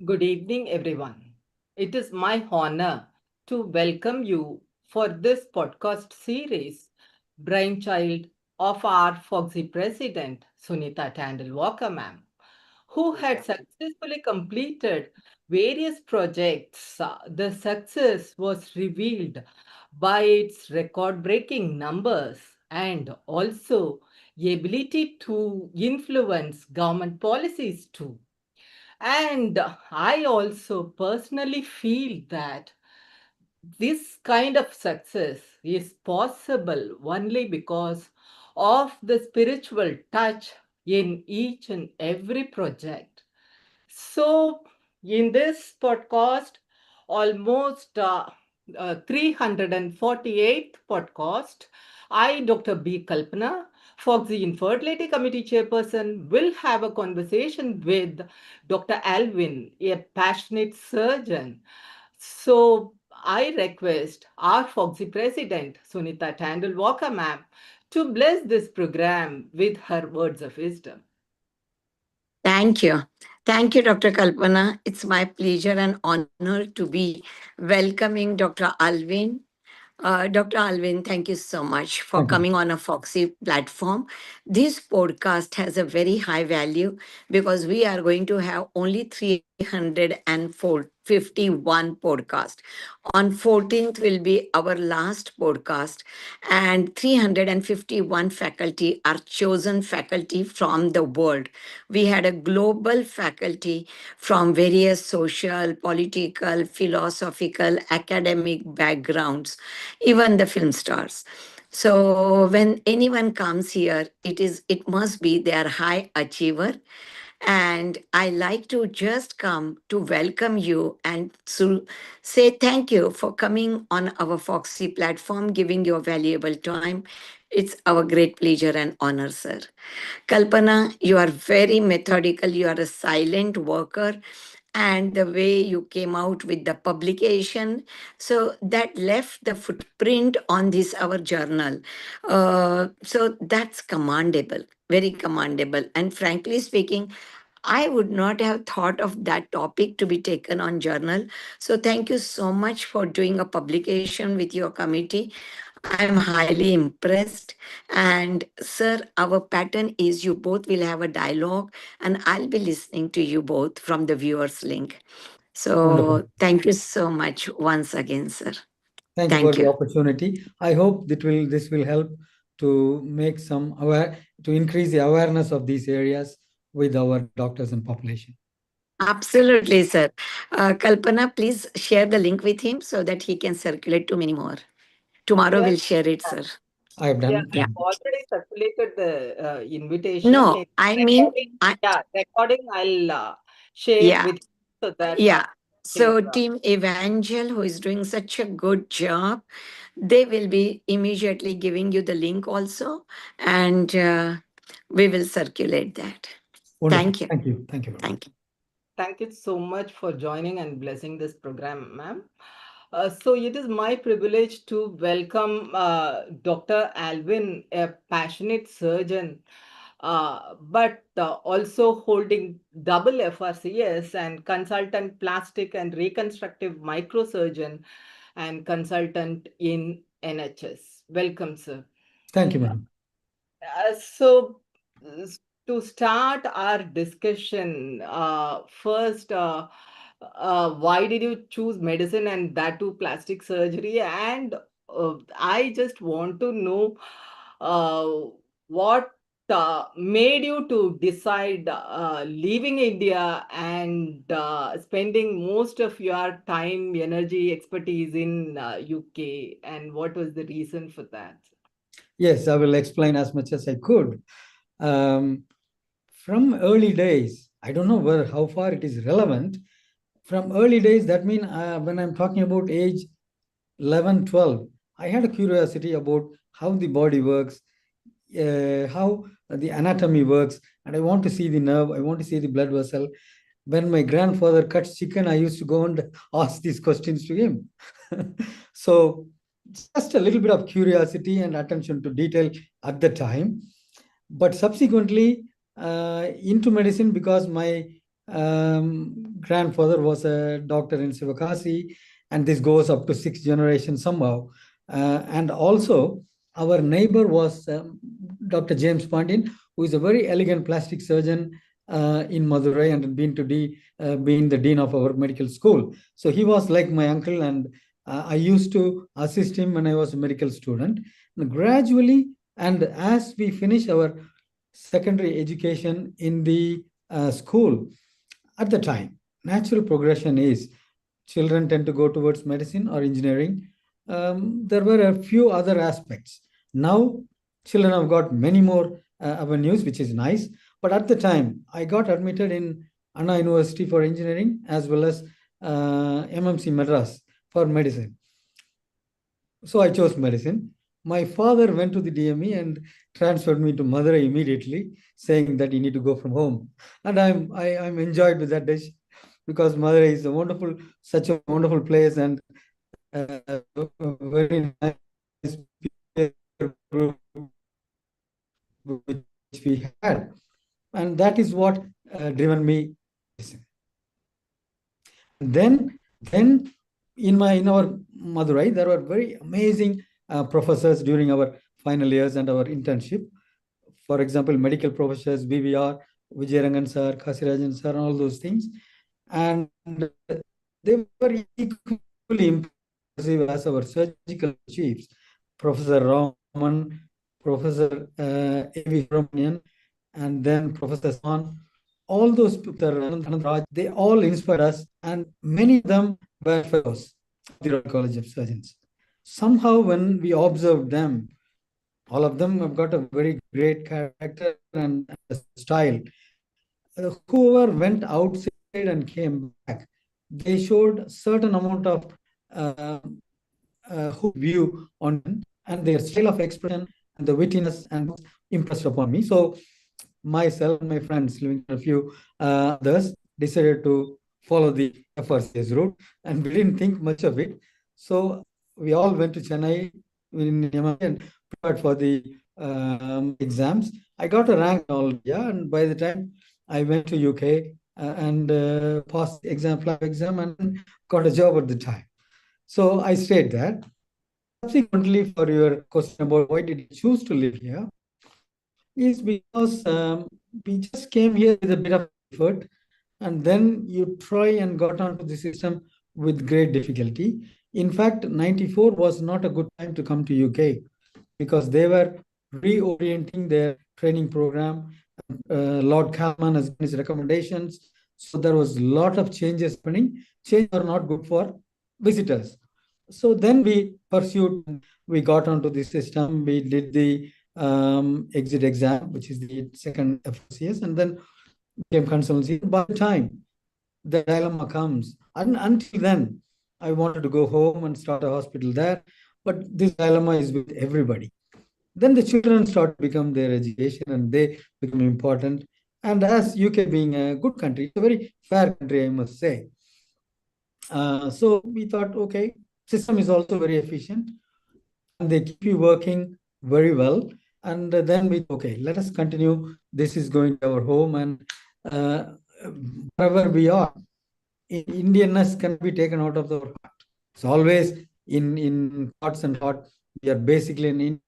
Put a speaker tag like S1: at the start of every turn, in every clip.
S1: Good evening, everyone. It is my honor to welcome you for this podcast series, brainchild of our Fogsi president, Sunita Tandulwadkar ma'am, who had successfully completed various projects. The success was revealed by its record-breaking numbers and also the ability to influence government policies too. And I also personally feel that this kind of success is possible only because of the spiritual touch in each and every project. So, in this podcast, almost 348th podcast, I, Dr. B. Kalpana, Fogsi Infertility Committee Chairperson, will have a conversation with Dr. Alvin, a passionate surgeon. So, I request our Fogsi President, Sunita Tandulwadkar ma'am, to bless this program with her words of wisdom.
S2: Thank you. Thank you, Dr. Kalpana. It's my pleasure and honor to be welcoming Dr. Alvin. Dr. Alvin, thank you so much for
S3: Thank you.
S2: coming on a Foxy platform. This podcast has a very high value because we are going to have only 351 podcast. On 14th will be our last podcast, and 351 faculty are chosen faculty from the world. We had a global faculty from various social, political, philosophical, academic backgrounds, even the film stars. So when anyone comes here, it must be they are high achiever. And I like to just come to welcome you and to say thank you for coming on our Foxy platform, giving your valuable time. It's our great pleasure and honor, sir. Kalpana, you are very methodical. You are a silent worker. And the way you came out with the publication, so that left the footprint on this our journal. So that's commendable, very commendable. And frankly speaking, I would not have thought of that topic to be taken on journal. So thank you so much for doing a publication with your committee. I am highly impressed. And sir, our pattern is you both will have a dialogue and I'll be listening to you both from the viewers link.
S3: Wonderful.
S2: So thank you so much once again, sir.
S3: Thank you for
S2: Thank
S3: the
S2: you.
S3: opportunity. I hope that this will help to make some aware to increase the awareness of these areas with our doctors and population.
S2: Absolutely, sir. Kalpana, please share the link with him so that he can circulate to many more. Tomorrow
S1: Yes.
S2: we'll share it, sir.
S3: I have
S1: Yeah,
S3: done.
S2: Yeah.
S1: I've already circulated the invitation.
S2: No,
S1: In
S2: I mean,
S1: recording, yeah, recording I'll share
S2: yeah,
S1: with so that
S2: yeah.
S1: can,
S2: So, Team Evangel, who is doing such a good job, they will be immediately giving you the link also, and we will circulate that.
S3: Wonderful.
S2: Thank you.
S3: Thank you. Thank you very much.
S2: Thank you.
S1: thank you so much for joining and blessing this program, ma'am. So it is my privilege to welcome Dr. Alvin, a passionate surgeon, but also holding double FRCS and consultant plastic and reconstructive microsurgeon and consultant in NHS. Welcome, sir.
S3: Thank you, madam.
S1: So, s- to start our discussion, first, why did you choose medicine and that too plastic surgery? And I just want to know what made you to decide leaving India and spending most of your time, energy, expertise in UK, and what was the reason for that?
S3: Yes, I will explain as much as I could. Um, from early days, I don't know how far it is relevant. From early days, that means when I'm talking about age 11, 12, I had a curiosity about how the body works, how the anatomy works, and I want to see the nerve, I want to see the blood vessel. When my grandfather cuts chicken, I used to go and ask these questions to him. So, just a little bit of curiosity and attention to detail at the time. But subsequently, into medicine because my Grandfather was a doctor in Sivakasi, and this goes up to 6 generations somehow. And also, our neighbor was Dr. James Pandyan, who is a very elegant plastic surgeon in Madurai and been the dean of our medical school. So he was like my uncle, and I used to assist him when I was a medical student. And gradually, and as we finish our secondary education in the school, at the time, natural progression is children tend to go towards medicine or engineering. There were a few other aspects. Now, children have got many more avenues, which is nice. But at the time, I got admitted in Anna University for engineering as well as MMC Madras for medicine. So I chose medicine. My father went to the DME and transferred me to Madurai immediately, saying that you need to go from home. And I'm enjoyed with that dish because Madurai is a wonderful, such a wonderful place, and very nice group which we had, and that is what driven me. Then in our Madurai, there were very amazing professors during our final years and our internship. For example, medical professors, BVR, Vijayarangan sir, Kasirajan sir, and all those things. And they were equally impressive as our surgical chiefs, Professor Raman, Professor A.V. Subramanian, and then Professor Swan. All those, Anand Raj, they all inspired us, and many of them were fellows of the Royal College of Surgeons. Somehow, when we observed them, all of them have got a very great character and style. Whoever went outside and came back, they showed certain amount of uh, view on them, and their style of expression and the wittiness and impressed upon me. So myself and my friends, living a few others, decided to follow the FRCS route, and we didn't think much of it. So we all went to Chennai in MMC and prepared for the exams. I got a rank all, yeah, and by the time I went to UK and passed the exam, flag exam, and got a job at the time. So I stayed there. Subsequently, for your question about why did you choose to live here, is because we just came here with a bit of effort, and then you try and got onto the system with great difficulty. In fact, 94 was not a good time to come to UK because they were reorienting their training program. Lord Kalman has given his recommendations. So there was a lot of changes happening. Change are not good for visitors. So then we pursued, we got onto the system, we did the exit exam, which is the second FCS, and then became consultancy. By the time the dilemma comes, and until then, I wanted to go home and start a hospital there, but this dilemma is with everybody. Then the children start to become their education and they become important. And as UK being a good country, it's a very fair country, I must say. So we thought, okay, system is also very efficient and they keep you working very well. And then we, okay, let us continue. This is going to our home, and wherever we are, Indianness can be taken out of our heart. It's always in thoughts and heart. We are basically an Indian.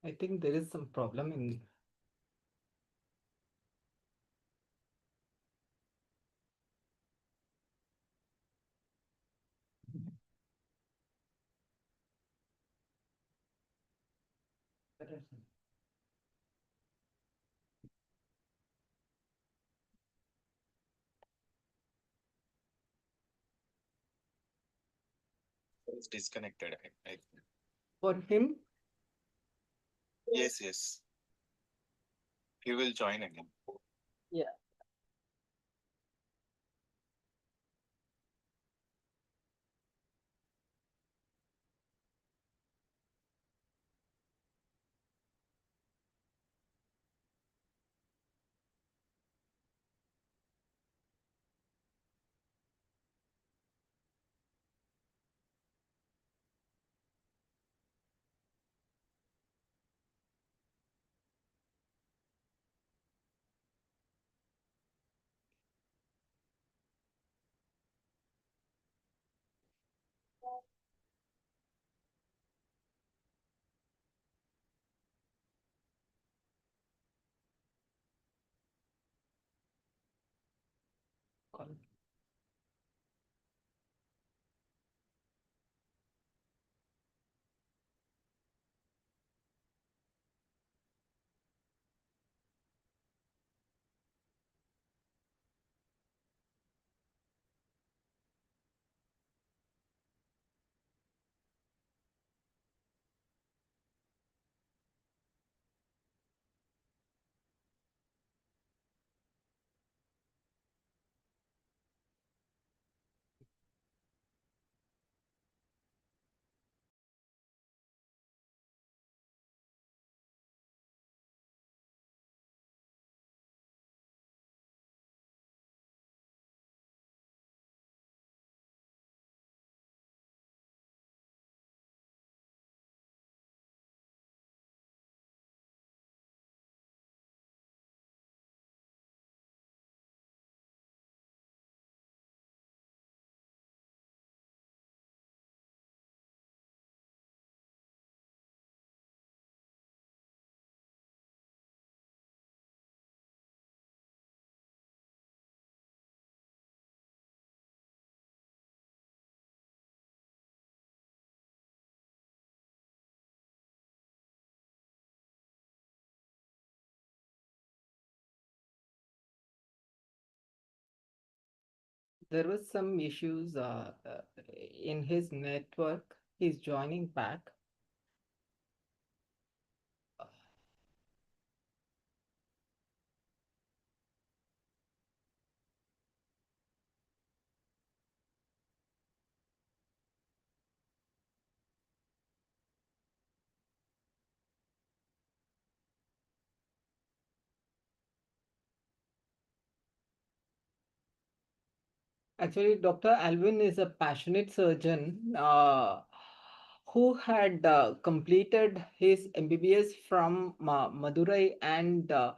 S1: I think there is some problem in.
S4: It's disconnected.
S1: For him,
S4: Yes, yes. He will join again.
S1: yeah. call. There was some issues in his network. He's joining back. Actually, Dr. Alvin is a passionate surgeon who had completed his MBBS from Madurai and uh,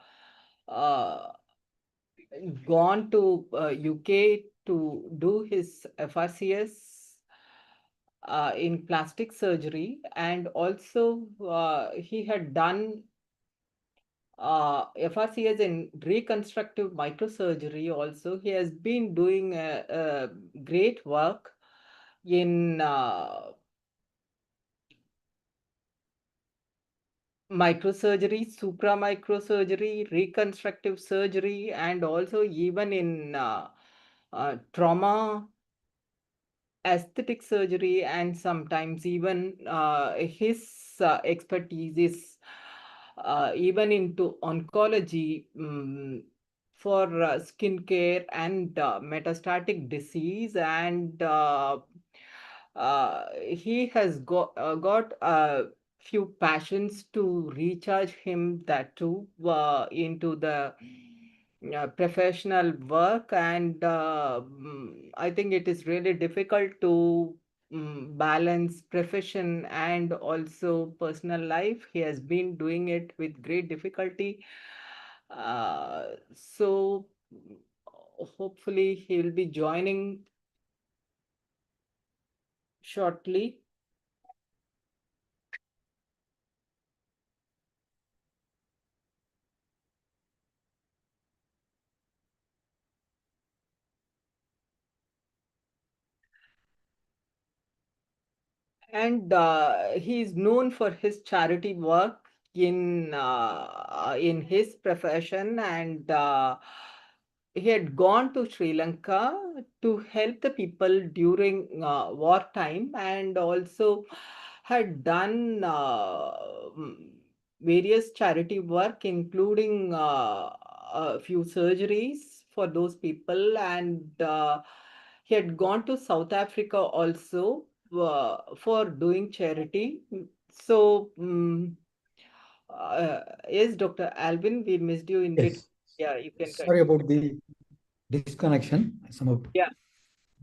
S1: gone to UK to do his FRCS in plastic surgery, and also he had done FRCS in reconstructive microsurgery. Also, he has been doing great work in microsurgery, supramicrosurgery, reconstructive surgery, and also even in trauma, aesthetic surgery, and sometimes even his expertise is even into oncology, for skin care and metastatic disease. And he has got a few passions to recharge him, that too, into the professional work. And I think it is really difficult to balance profession and also personal life. He has been doing it with great difficulty. So hopefully he will be joining shortly. And he is known for his charity work in his profession. And he had gone to Sri Lanka to help the people during wartime, and also had done various charity work, including a few surgeries for those people. And he had gone to South Africa also for doing charity. So, yes, Dr. Alvin, we missed you in bit.
S3: Yes.
S1: Yeah, you can
S3: Sorry
S1: continue.
S3: about the disconnection. Somehow
S1: Yeah.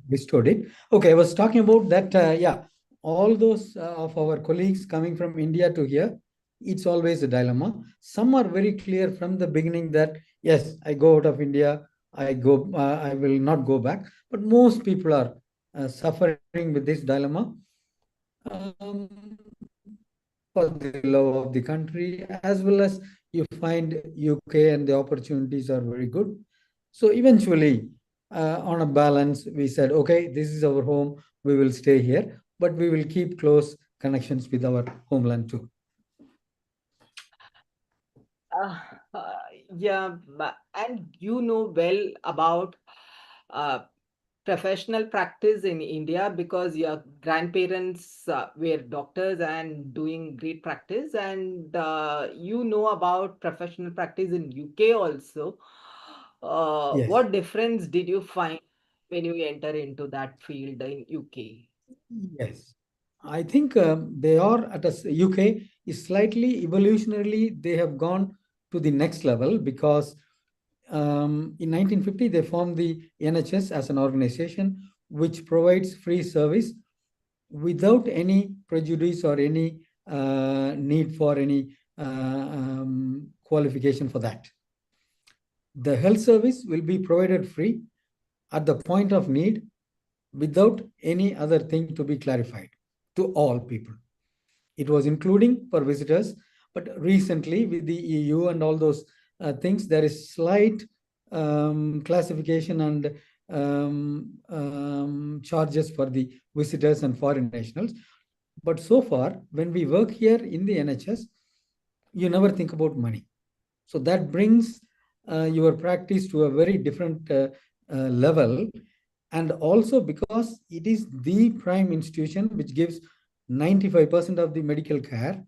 S3: restored it. Okay, I was talking about that. Yeah, all those of our colleagues coming from India to here, it's always a dilemma. Some are very clear from the beginning that yes, I go out of India, I will not go back. But most people are suffering with this dilemma. Um, for the love of the country, as well as you find UK and the opportunities are very good. So eventually, on a balance, we said, okay, this is our home, we will stay here, but we will keep close connections with our homeland too.
S1: Uh, uh, yeah, and you know well about uh, professional practice in India because your grandparents were doctors and doing great practice, and you know about professional practice in UK also.
S3: Yes.
S1: What difference did you find when you enter into that field in UK?
S3: Yes, I think they are at UK is slightly evolutionarily they have gone to the next level because in 1950 they formed the NHS as an organization which provides free service without any prejudice or any need for any qualification for that. The health service will be provided free at the point of need without any other thing to be clarified to all people. It was including for visitors, but recently with the EU and all those things, there is slight classification and charges for the visitors and foreign nationals. But so far, when we work here in the NHS, you never think about money. So that brings your practice to a very different level. And also because it is the prime institution which gives 95% of the medical care,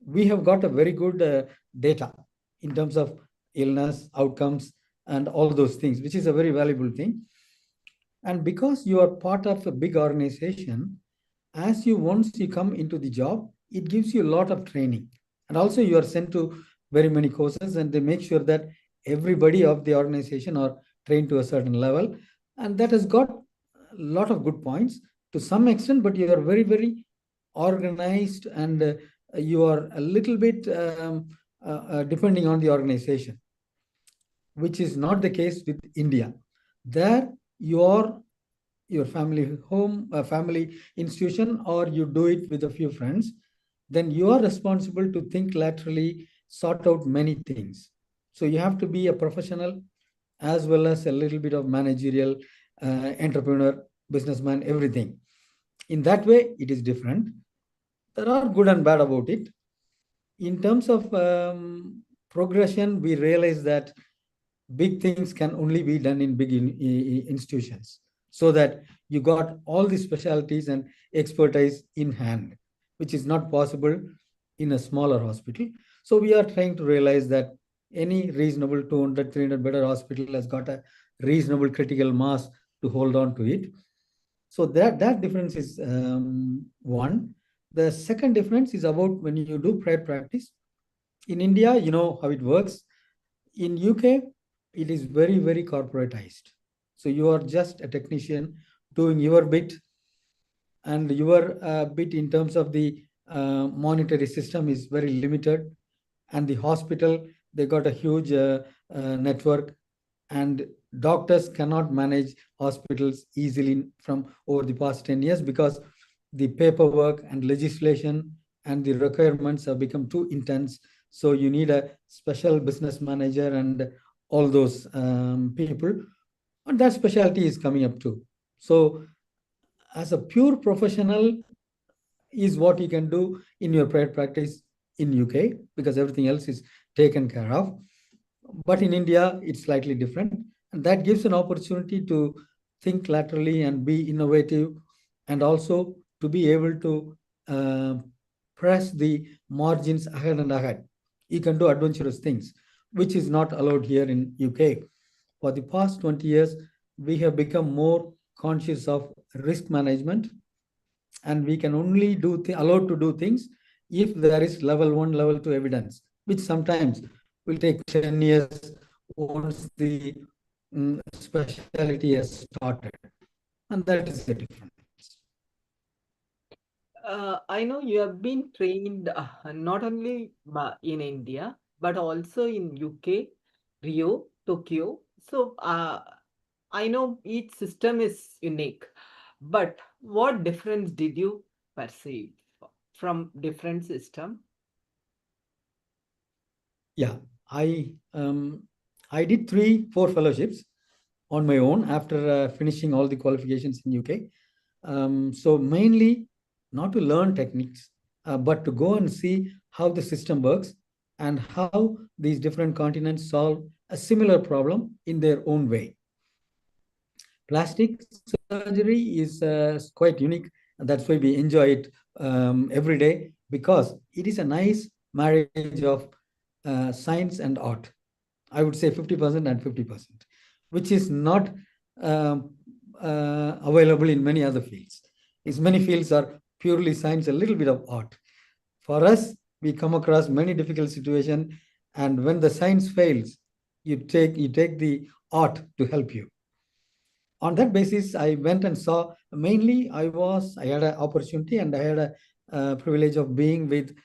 S3: we have got a very good data in terms of illness, outcomes, and all those things, which is a very valuable thing. And because you are part of a big organization, as you once you come into the job, it gives you a lot of training. And also you are sent to very many courses and they make sure that everybody of the organization are trained to a certain level. And that has got a lot of good points to some extent, but you are very, very organized and you are a little bit depending on the organization, which is not the case with India. There you are your family home, a family institution, or you do it with a few friends, then you are responsible to think laterally, sort out many things. So you have to be a professional as well as a little bit of managerial, entrepreneur, businessman, everything. In that way, it is different. There are good and bad about it. In terms of progression, we realize that big things can only be done in big institutions so that you got all the specialties and expertise in hand, which is not possible in a smaller hospital. So we are trying to realize that any reasonable 200 300 better hospital has got a reasonable critical mass to hold on to it. So that difference is one. The second difference is about when you do private practice in India, you know how it works. In UK, it is very, very corporatized. So you are just a technician doing your bit, and your bit in terms of the monetary system is very limited. And the hospital, they got a huge network, and doctors cannot manage hospitals easily from over the past 10 years because the paperwork and legislation and the requirements have become too intense. So you need a special business manager and all those people, and that specialty is coming up too. So as a pure professional is what you can do in your private practice in UK because everything else is taken care of. But in India, it's slightly different. And that gives an opportunity to think laterally and be innovative, and also to be able to uh, press the margins ahead and ahead. You can do adventurous things, which is not allowed here in UK. For the past 20 years, we have become more conscious of risk management, and we can only do allowed to do things if there is level 1 level 2 evidence, which sometimes will take 10 years once the specialty has started, and that is the difference.
S1: I know you have been trained not only in India, but also in UK, Rio, Tokyo. So I know each system is unique, but what difference did you perceive from different system?
S3: Yeah, I did 3 4 fellowships on my own after finishing all the qualifications in UK. So mainly not to learn techniques, but to go and see how the system works and how these different continents solve a similar problem in their own way. Plastic surgery is quite unique, and that's why we enjoy it every day, because it is a nice marriage of science and art. I would say 50% and 50%, which is not available in many other fields. Is many fields are purely science, a little bit of art. For us, we come across many difficult situations, and when the science fails, you take the art to help you. On that basis, I went and saw. Mainly, I had an opportunity and I had a privilege of being with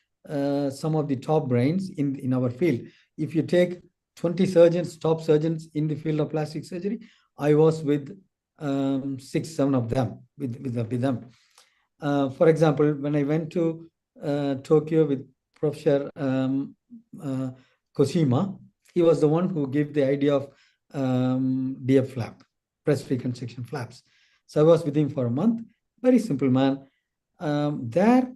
S3: some of the top brains in our field. If you take 20 surgeons, top surgeons in the field of plastic surgery, I was with 6, 7 of them, with them. For example, when I went to Tokyo with Professor Koshima, he was the one who gave the idea of DF flap, breast reconstruction flaps. So I was with him for a month. Very simple man. There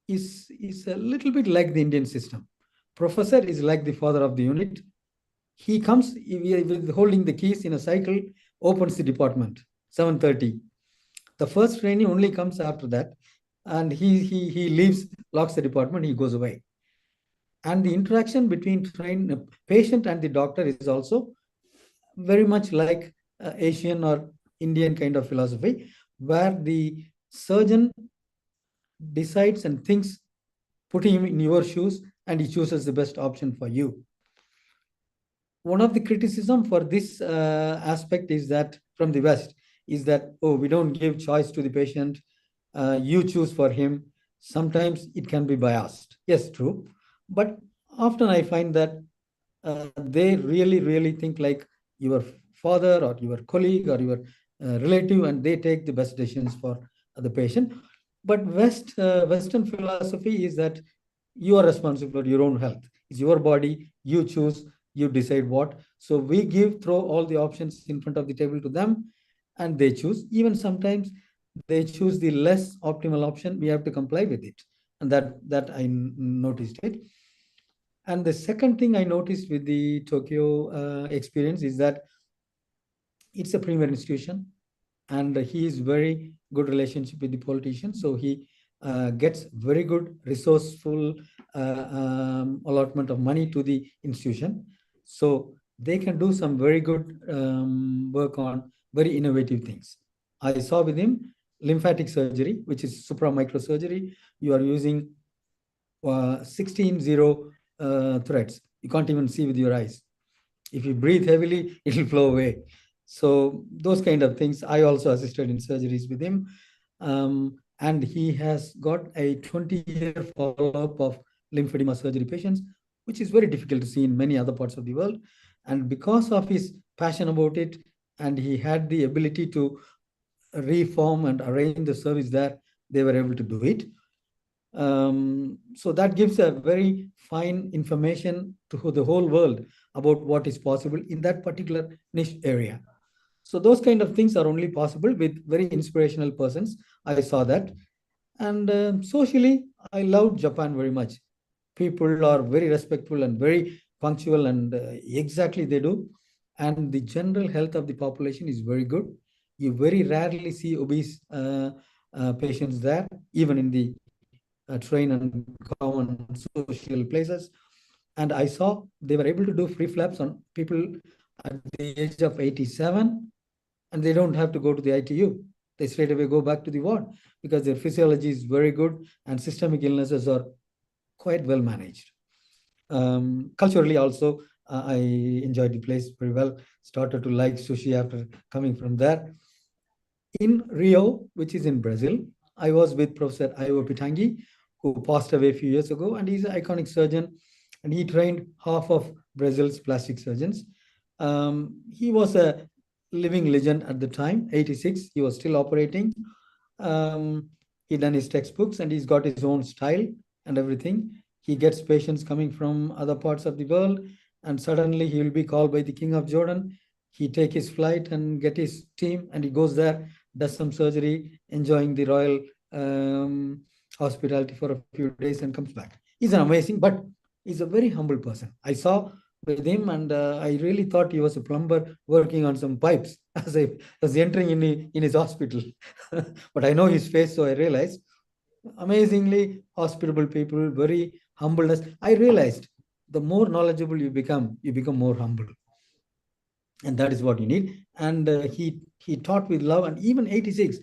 S3: is a little bit like the Indian system. Professor is like the father of the unit. He comes with holding the keys in a cycle, opens the department, 7:30. The first trainee only comes after that, and he leaves, locks the department, he goes away. And the interaction between patient and the doctor is also very much like Asian or Indian kind of philosophy, where the surgeon decides and thinks, putting him in your shoes, and he chooses the best option for you. One of the criticism for this aspect is that from the West is that, oh, we don't give choice to the patient, you choose for him. Sometimes it can be biased. Yes, true. But often I find that they really think like your father or your colleague or your relative, and they take the best decisions for the patient. But Western philosophy is that you are responsible for your own health. It's your body, you choose, you decide what. So we throw all the options in front of the table to them, and they choose. Even sometimes they choose the less optimal option. We have to comply with it, and that I noticed it. And the second thing I noticed with the Tokyo experience is that it's a premier institution, and he is very good relationship with the politicians. So he gets very good resourceful allotment of money to the institution. So they can do some very good work on very innovative things. I saw with him lymphatic surgery, which is supramicrosurgery. You are using 16 zero threads. You can't even see with your eyes. If you breathe heavily, it will flow away. So those kind of things. I also assisted in surgeries with him. And he has got a 20-year follow-up of lymphedema surgery patients, which is very difficult to see in many other parts of the world. And because of his passion about it, and he had the ability to reform and arrange the service there, they were able to do it. So that gives a very fine information to the whole world about what is possible in that particular niche area. So those kind of things are only possible with very inspirational persons. I saw that. And socially, I loved Japan very much. People are very respectful and very punctual, and exactly they do. And the general health of the population is very good. You very rarely see obese patients there, even in the train and common social places. And I saw they were able to do free flaps on people at the age of 87, and they don't have to go to the ITU. They straight away go back to the ward because their physiology is very good and systemic illnesses are quite well managed. Culturally also, I enjoyed the place very well. Started to like sushi after coming from there. In Rio, which is in Brazil, I was with Professor Io Pitangi, who passed away a few years ago, and he's an iconic surgeon, and he trained half of Brazil's plastic surgeons. He was a living legend at the time, 86, he was still operating. He done his textbooks, and he's got his own style and everything. He gets patients coming from other parts of the world, and suddenly he will be called by the King of Jordan, He take his flight and get his team, and he goes there, does some surgery, enjoying the royal hospitality for a few days, and comes back. He's an amazing, but he's a very humble person. I saw with him, and I really thought he was a plumber working on some pipes as I was entering in his hospital. But I know his face, so I realized amazingly hospitable people, very humbleness. I realized the more knowledgeable you become more humble, and that is what you need. And he taught with love, and even 86,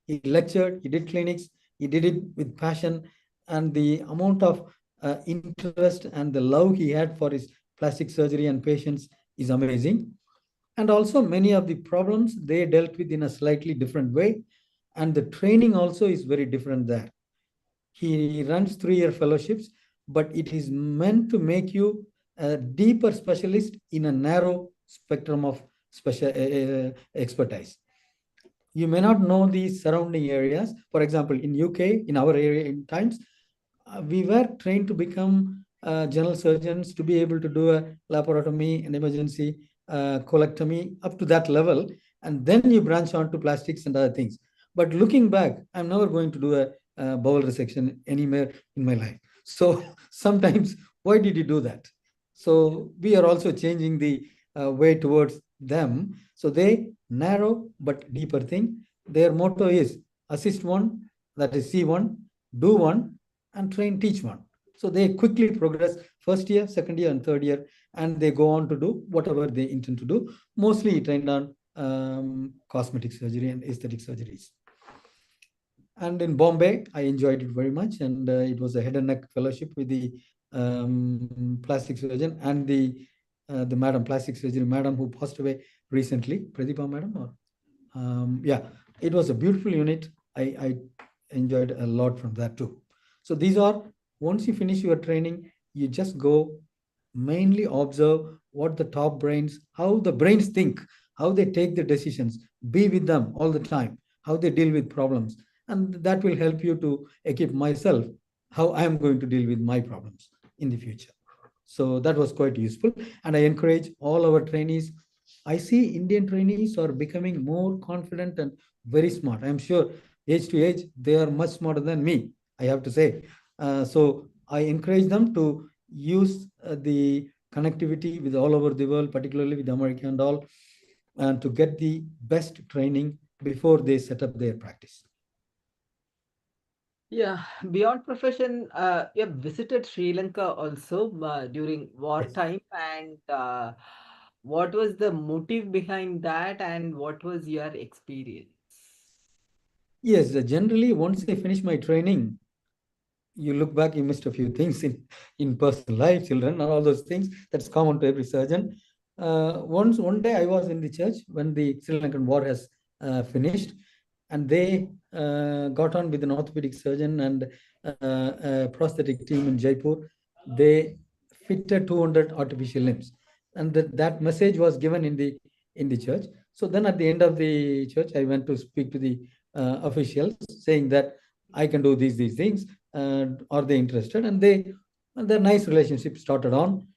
S3: he lectured, he did clinics, he did it with passion, and the amount of interest and the love he had for his plastic surgery and patients is amazing. And also many of the problems they dealt with in a slightly different way, and the training also is very different there. He runs 3-year fellowships, but it is meant to make you a deeper specialist in a narrow spectrum of special expertise. You may not know the surrounding areas. For example, in UK, in our area in times, we were trained to become general surgeons, to be able to do a laparotomy, an emergency colectomy up to that level, and then you branch on to plastics and other things. But looking back, I'm never going to do a bowel resection anywhere in my life. So sometimes, why did you do that? So we are also changing the way towards them. So they narrow but deeper thing. Their motto is assist one, that is see one, do one, and train, teach one. So they quickly progress first year, second year, and third year, and they go on to do whatever they intend to do. Mostly trained on cosmetic surgery and aesthetic surgeries. And in Bombay, I enjoyed it very much, and it was a head and neck fellowship with the plastic surgeon and the madam, plastic surgery madam who passed away recently, Pradeepa madam. Or yeah, it was a beautiful unit. I enjoyed a lot from that too. So these are, once you finish your training, you just go mainly observe what the top brains, how the brains think, how they take the decisions, be with them all the time, how they deal with problems. And that will help you to equip myself how I am going to deal with my problems in the future. So that was quite useful. And I encourage all our trainees. I see Indian trainees are becoming more confident and very smart. I'm sure age to age, they are much smarter than me, I have to say. So I encourage them to use the connectivity with all over the world, particularly with America and all, and to get the best training before they set up their practice.
S1: Yeah, beyond profession, you have visited Sri Lanka also during wartime, and what was the motive behind that, and what was your experience?
S3: Yes, generally, once I finish my training, you look back, you missed a few things in personal life, children, and all those things. That's common to every surgeon. One day I was in the church when the Sri Lankan war has finished, and they got on with an orthopedic surgeon and a prosthetic team in Jaipur. They fitted 200 artificial limbs, and that message was given in the church. So then at the end of the church, I went to speak to the officials, saying that I can do these things. Are they interested? And the nice relationship started on.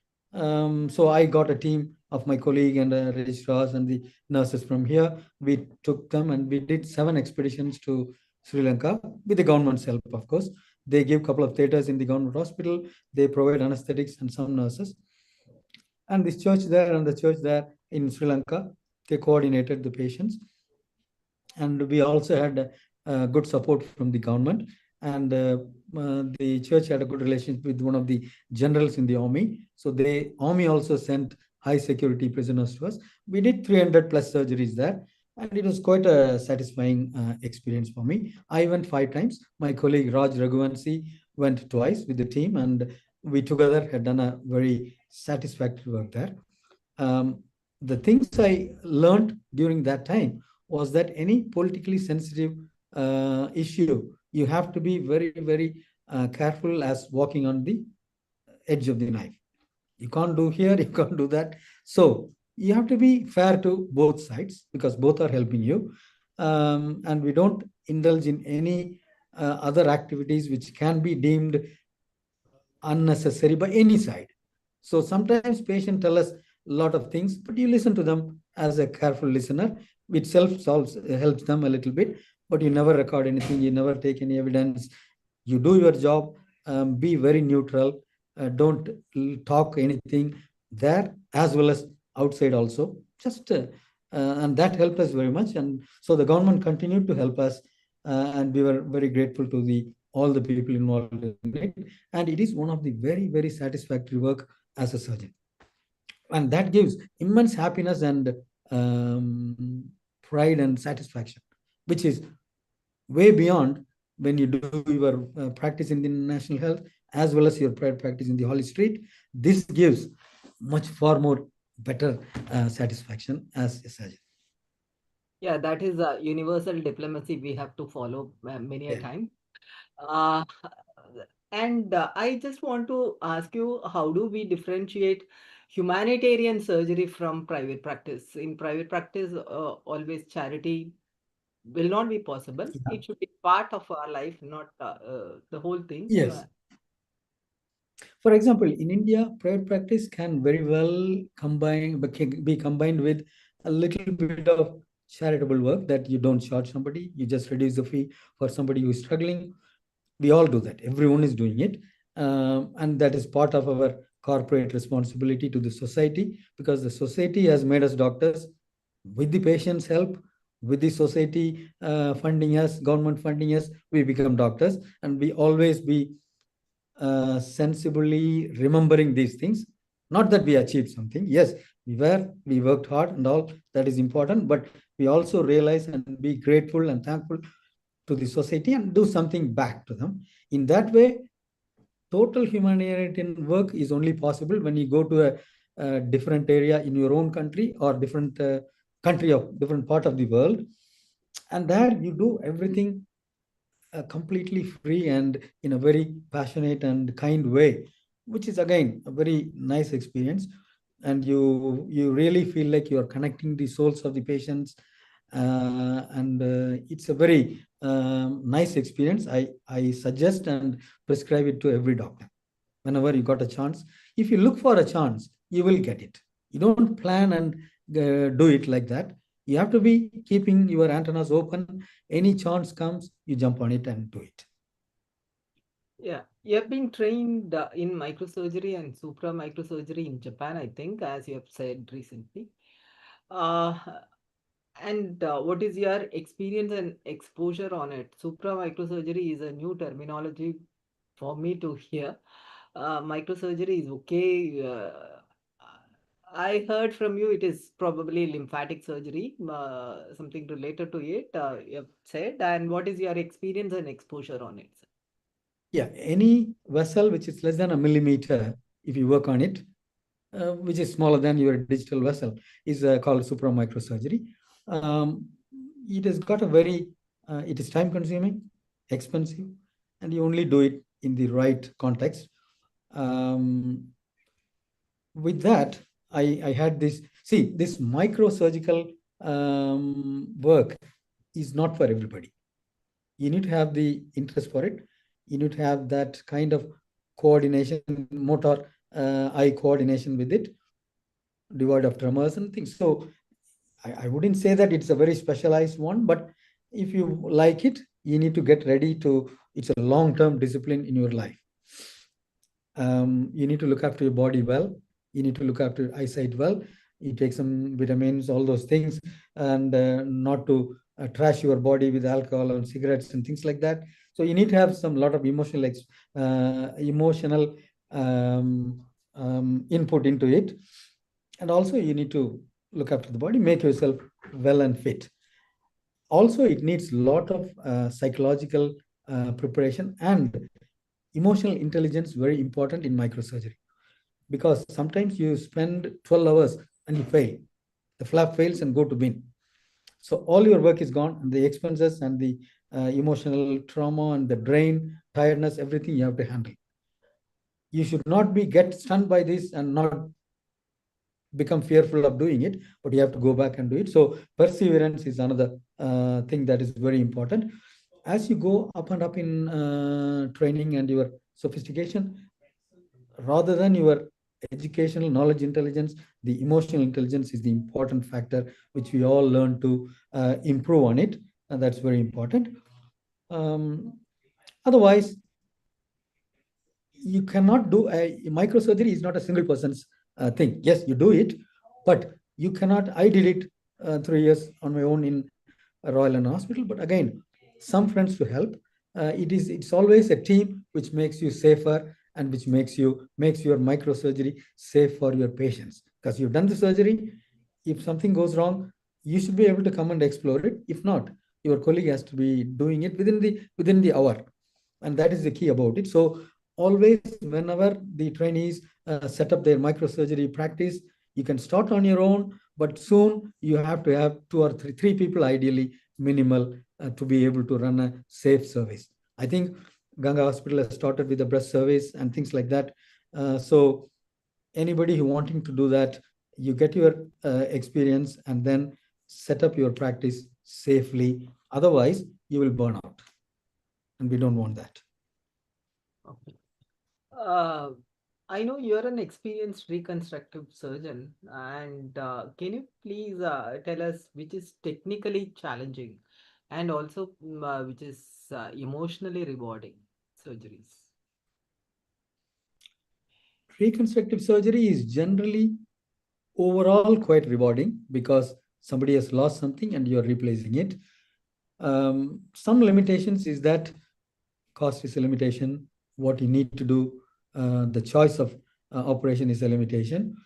S3: So I got a team of my colleague and registrars and the nurses from here. We took them and we did 7 expeditions to Sri Lanka with the government's help, of course. They give a couple of theaters in the government hospital. They provide anesthetics and some nurses. And this church there and the church there in Sri Lanka, they coordinated the patients. And we also had good support from the government. And the church had a good relationship with one of the generals in the army. So the army also sent high security prisoners to us. We did 300 plus surgeries there. And it was quite a satisfying experience for me. I went 5 times. My colleague Raj Raghuvanshi went twice with the team. And we together had done a very satisfactory work there. The things I learned during that time was that any politically sensitive issue, you have to be very, very careful as walking on the edge of the knife. You can't do here, you can't do that. So you have to be fair to both sides because both are helping you. And we don't indulge in any other activities which can be deemed unnecessary by any side. So sometimes patients tell us, lot of things, but you listen to them as a careful listener. Itself helps them a little bit, but you never record anything, you never take any evidence. You do your job, be very neutral, don't talk anything there as well as outside also. Just and that helped us very much. And so the government continued to help us, and we were very grateful to the all the people involved in it. And it is one of the very satisfactory work as a surgeon, and that gives immense happiness and pride and satisfaction, which is way beyond when you do your practice in the national health as well as your private practice in the Holy Street. This gives much far more better satisfaction as a surgeon.
S1: Yeah, that is a universal diplomacy we have to follow many a
S3: Yeah.
S1: time. Uh, and I just want to ask you, how do we differentiate humanitarian surgery from private practice? In private practice, always charity will not be possible.
S3: Yeah.
S1: It should be part of our life, not the whole thing.
S3: Yes. For example, in India, private practice can very well be combined with a little bit of charitable work, that you don't charge somebody, you just reduce the fee for somebody who is struggling. We all do that. Everyone is doing it. And that is part of our corporate responsibility to the society, because the society has made us doctors. With the patient's help, with the society funding us, government funding us, we become doctors. And we always be sensibly remembering these things. Not that we achieved something. Yes, we worked hard and all, that is important, but we also realize and be grateful and thankful to the society and do something back to them. In that way, total humanitarian work is only possible when you go to a different area in your own country or different country of different part of the world, and there you do everything completely free and in a very passionate and kind way, which is again a very nice experience. And you really feel like you are connecting the souls of the patients, and it's a very nice experience. I suggest and prescribe it to every doctor. Whenever you got a chance, if you look for a chance, you will get it. You don't plan and do it like that. You have to be keeping your antennas open. Any chance comes, you jump on it and do it.
S1: Yeah, you have been trained in microsurgery and supra microsurgery in Japan, I think, as you have said recently. Uh, and what is your experience and exposure on it? Supra microsurgery is a new terminology for me to hear. Microsurgery is okay. I heard from you it is probably lymphatic surgery, something related to it, you have said. And what is your experience and exposure on it?
S3: Yeah, any vessel which is less than a millimeter, if you work on it, which is smaller than your digital vessel, is called supramicrosurgery. Um, it has got a very, it is time consuming, expensive, and you only do it in the right context. With that, I had this, see, this microsurgical work is not for everybody. You need to have the interest for it. You need to have that kind of coordination, motor eye coordination with it, devoid of tremors and things. So I wouldn't say that it's a very specialized one, but if you like it, you need to get ready to, it's a long-term discipline in your life. You need to look after your body well. You need to look after your eyesight well. You take some vitamins, all those things, and not to trash your body with alcohol and cigarettes and things like that. So you need to have some lot of emotional input into it, and also you need to look after the body, make yourself well and fit. Also, it needs a lot of psychological preparation and emotional intelligence, very important in microsurgery, because sometimes you spend 12 hours and you fail. The flap fails and go to bin. So all your work is gone, and the expenses and the emotional trauma and the drain, tiredness, everything you have to handle. You should not be get stunned by this and not become fearful of doing it, but you have to go back and do it. So perseverance is another thing that is very important. As you go up and up in training and your sophistication, rather than your educational knowledge intelligence, the emotional intelligence is the important factor which we all learn to improve on it, and that's very important. Otherwise, you cannot do a microsurgery is not a single person's thing. Yes, you do it, but you cannot. I did it 3 years on my own in Royal London Hospital, but again, some friends to help. It's always a team which makes you safer and which makes your microsurgery safe for your patients, because you've done the surgery. If something goes wrong, you should be able to come and explore it. If not, your colleague has to be doing it within the hour, and that is the key about it. So always, whenever the trainees set up their microsurgery practice, you can start on your own, but soon you have to have two or three people, ideally minimal, to be able to run a safe service. I think Ganga Hospital has started with the breast service and things like that. So anybody who wanting to do that, you get your experience and then set up your practice safely. Otherwise, you will burn out, and we don't want that.
S1: Okay. Uh, I know you're an experienced reconstructive surgeon, and can you please tell us which is technically challenging and also which is emotionally rewarding surgeries?
S3: Reconstructive surgery is generally overall quite rewarding because somebody has lost something and you're replacing it. Some limitations is that cost is a limitation. What you need to do, the choice of operation is a limitation.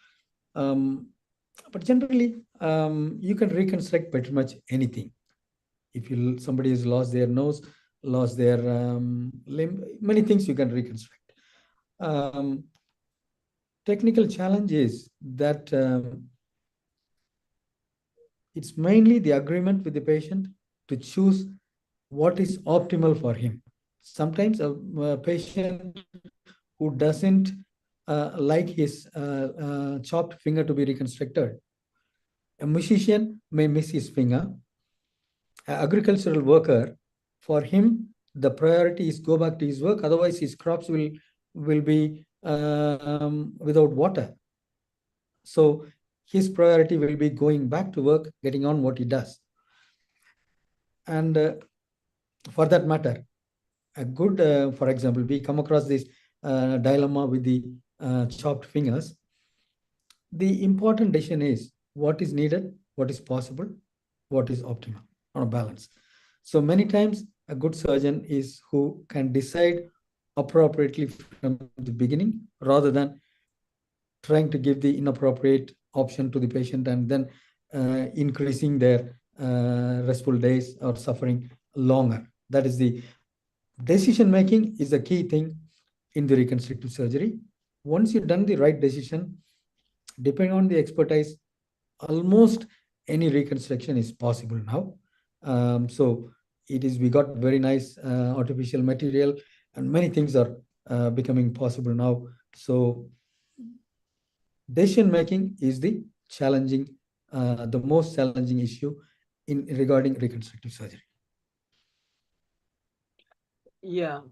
S3: But generally, you can reconstruct pretty much anything. If somebody has lost their nose, lost their limb, many things you can reconstruct. Technical challenge is that it's mainly the agreement with the patient to choose what is optimal for him. Sometimes a patient who doesn't like his chopped finger to be reconstructed. A musician may miss his finger. An agricultural worker, for him, the priority is go back to his work. Otherwise, his crops will be without water. So his priority will be going back to work, getting on what he does. And for that matter, a good, for example, we come across this dilemma with the chopped fingers. The important decision is what is needed, what is possible, what is optimal on a balance. So many times a good surgeon is who can decide appropriately from the beginning rather than trying to give the inappropriate option to the patient and then increasing their restful days or suffering longer. That is the decision making is a key thing in the reconstructive surgery. Once you've done the right decision, depending on the expertise, almost any reconstruction is possible now. So we got very nice artificial material, and many things are becoming possible now. So decision making is the most challenging issue regarding reconstructive surgery.
S1: Yeah,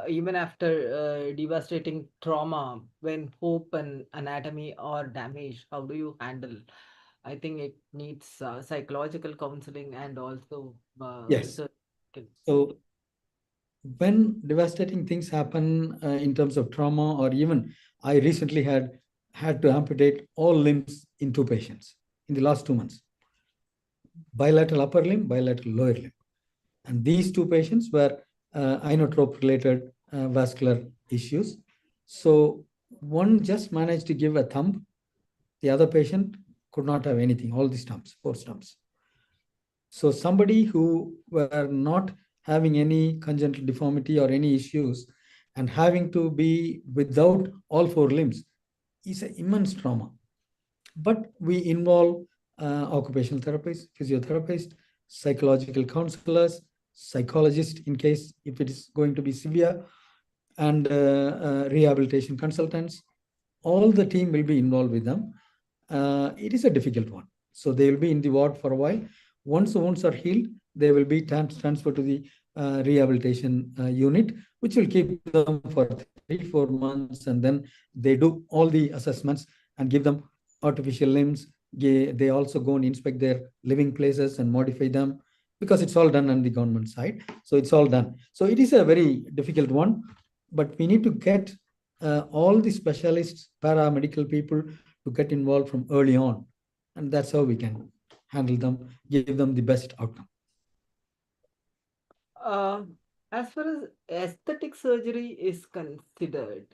S1: even after devastating trauma, when hope and anatomy are damaged, how do you handle? I think it needs psychological counseling and also
S3: Yes. So when devastating things happen in terms of trauma, or even I recently had to amputate all limbs in 2 patients in the last 2 months, bilateral upper limb, bilateral lower limb. And these 2 patients were inotrope related vascular issues. So one just managed to give a thumb. The other patient could not have anything, all the stumps, 4 stumps. So somebody who were not having any congenital deformity or any issues and having to be without all 4 limbs is an immense trauma. But we involve occupational therapists, physiotherapists, psychological counselors, psychologists in case if it is going to be severe, and rehabilitation consultants. All the team will be involved with them. It is a difficult one. So they will be in the ward for a while. Once the wounds are healed, they will be transferred to the rehabilitation unit, which will keep them for 3-4 months, and then they do all the assessments and give them artificial limbs. They also go and inspect their living places and modify them, because it's all done on the government side. So it's all done. So it is a very difficult one, but we need to get all the specialists, paramedical people to get involved from early on. And that's how we can handle them, give them the best outcome.
S1: Uh, as far as aesthetic surgery is considered,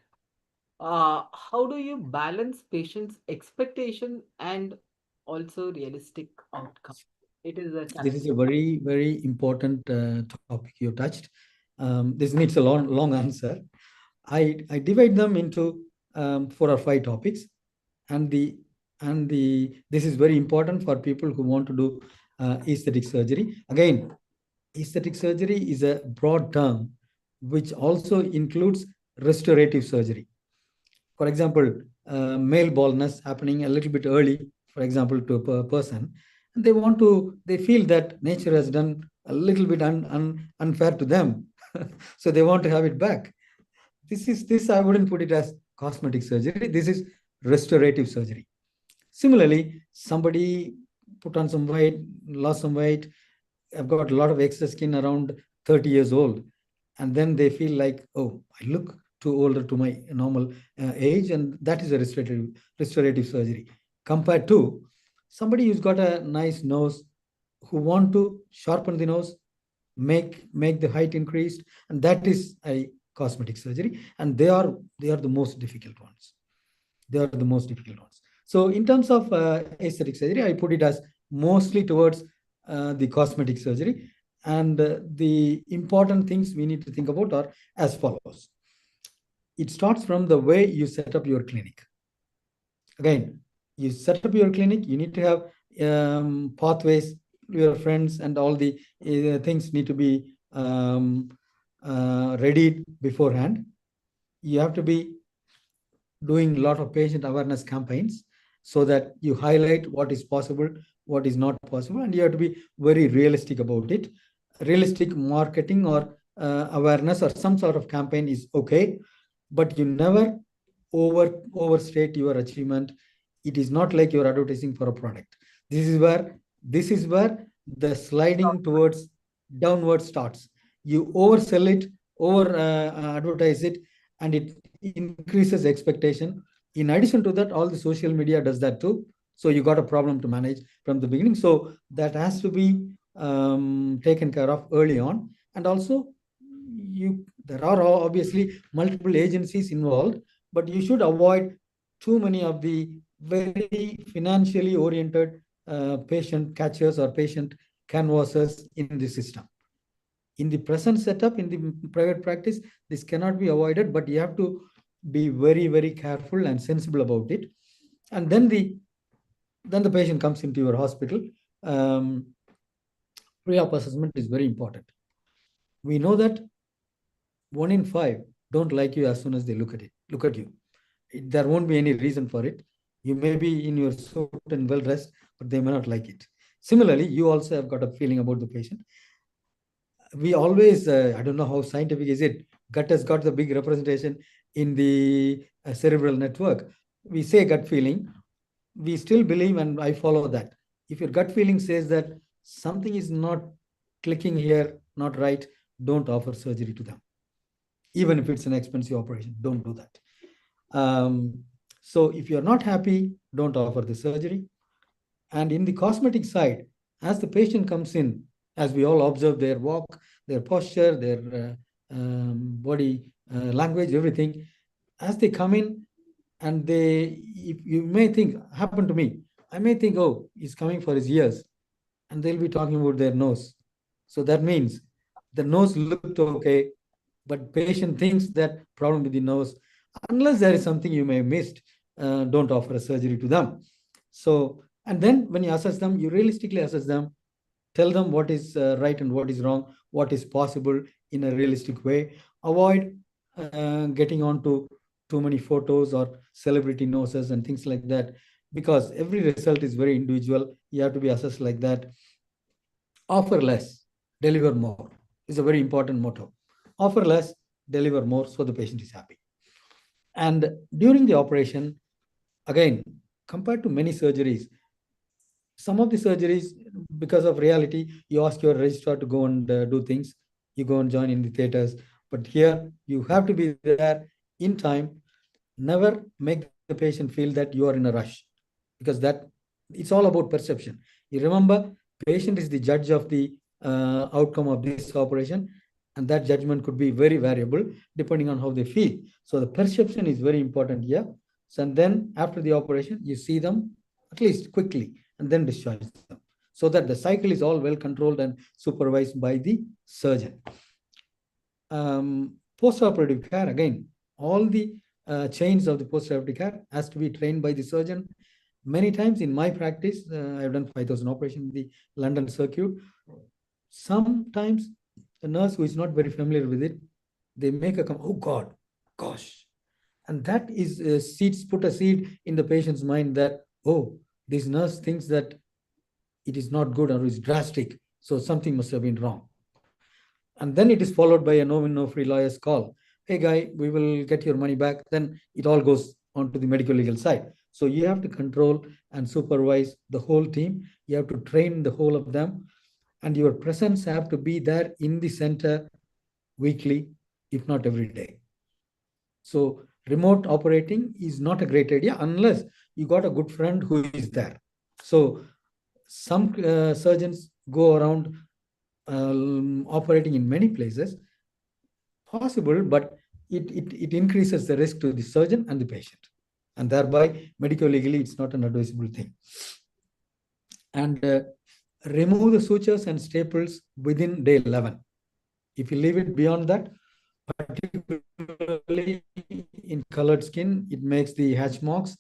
S1: how do you balance patients' expectation and also realistic outcome? It is a
S3: This is
S1: challenge.
S3: a very, very important topic you touched. This needs a long answer. I divide them into 4 or 5 topics, and the this is very important for people who want to do aesthetic surgery. Again, aesthetic surgery is a broad term which also includes restorative surgery. For example, male baldness happening a little bit early, for example, to a person, and they feel that nature has done a little bit unfair to them, so they want to have it back. This I wouldn't put it as cosmetic surgery. This is restorative surgery. Similarly, somebody put on some weight, lost some weight, I've got a lot of extra skin around 30 years old, and then they feel like, oh, I look too older to my normal age, and that is a restorative surgery. Compared to somebody who's got a nice nose, who want to sharpen the nose, make the height increased, and that is a cosmetic surgery, and they are the most difficult ones. They are the most difficult ones. So in terms of aesthetic surgery, I put it as mostly towards the cosmetic surgery. And the important things we need to think about are as follows. It starts from the way you set up your clinic. Again, you set up your clinic, you need to have pathways, your friends, and all the things need to be ready beforehand. You have to be doing a lot of patient awareness campaigns so that you highlight what is possible, what is not possible, and you have to be very realistic about it. Realistic marketing or awareness or some sort of campaign is okay, but you never overstate your achievement. It is not like you're advertising for a product. This is where the sliding towards downward starts. You oversell it, over advertise it, and it increases expectation. In addition to that, all the social media does that too. So you got a problem to manage from the beginning. So that has to be taken care of early on. And also, there are obviously multiple agencies involved, but you should avoid too many of the very financially oriented patient catchers or patient canvassers in the system. In the present setup, in the private practice, this cannot be avoided, but you have to be very, very careful and sensible about it. And then the patient comes into your hospital. Pre-op assessment is very important. We know that 1 in 5 don't like you as soon as they look at you. There won't be any reason for it. You may be in your suit and well dressed, but they may not like it. Similarly, you also have got a feeling about the patient. We always, I don't know how scientific is it, gut has got the big representation in the cerebral network. We say gut feeling, we still believe, and I follow that. If your gut feeling says that something is not clicking here, not right, don't offer surgery to them. Even if it's an expensive operation, don't do that. So if you're not happy, don't offer the surgery. And in the cosmetic side, as the patient comes in, as we all observe their walk, their posture, their body language, everything, as they come in, and you may think, happened to me, I may think, oh, he's coming for his ears, and they'll be talking about their nose. So that means the nose looked okay, but patient thinks that problem with the nose. Unless there is something you may have missed, don't offer a surgery to them. So, and then when you assess them, you realistically assess them, tell them what is right and what is wrong, what is possible in a realistic way. Avoid getting onto too many photos or celebrity noses and things like that, because every result is very individual. You have to be assessed like that. Offer less, deliver more. is a very important motto. Offer less, deliver more, so the patient is happy. And during the operation, again, compared to many surgeries, some of the surgeries, because of reality, you ask your registrar to go and do things, you go and join in the theaters. But here, you have to be there in time. Never make the patient feel that you are in a rush, because that it's all about perception. You remember, patient is the judge of the outcome of this operation, and that judgment could be very variable depending on how they feel. So the perception is very important here. So, and then after the operation, you see them at least quickly and then discharge them, so that the cycle is all well controlled and supervised by the surgeon. Post-operative care, again, all the chains of the post-operative care has to be trained by the surgeon. Many times in my practice, I've done 5,000 operations in the London circuit. Sometimes a nurse who is not very familiar with it, they make a comment, oh God, gosh. And that is put a seed in the patient's mind that, oh, this nurse thinks that it is not good or is drastic, so something must have been wrong. And then it is followed by a no win, no free lawyer's call. Hey, guy, we will get your money back. Then it all goes on to the medical legal side. So you have to control and supervise the whole team. You have to train the whole of them. And your presence have to be there in the center weekly, if not every day. So remote operating is not a great idea unless you got a good friend who is there. So some surgeons go around operating in many places, possible, but it increases the risk to the surgeon and the patient, and thereby medical legally it's not an advisable thing. And remove the sutures and staples within day 11. If you leave it beyond that, particularly in colored skin, it makes the hatch marks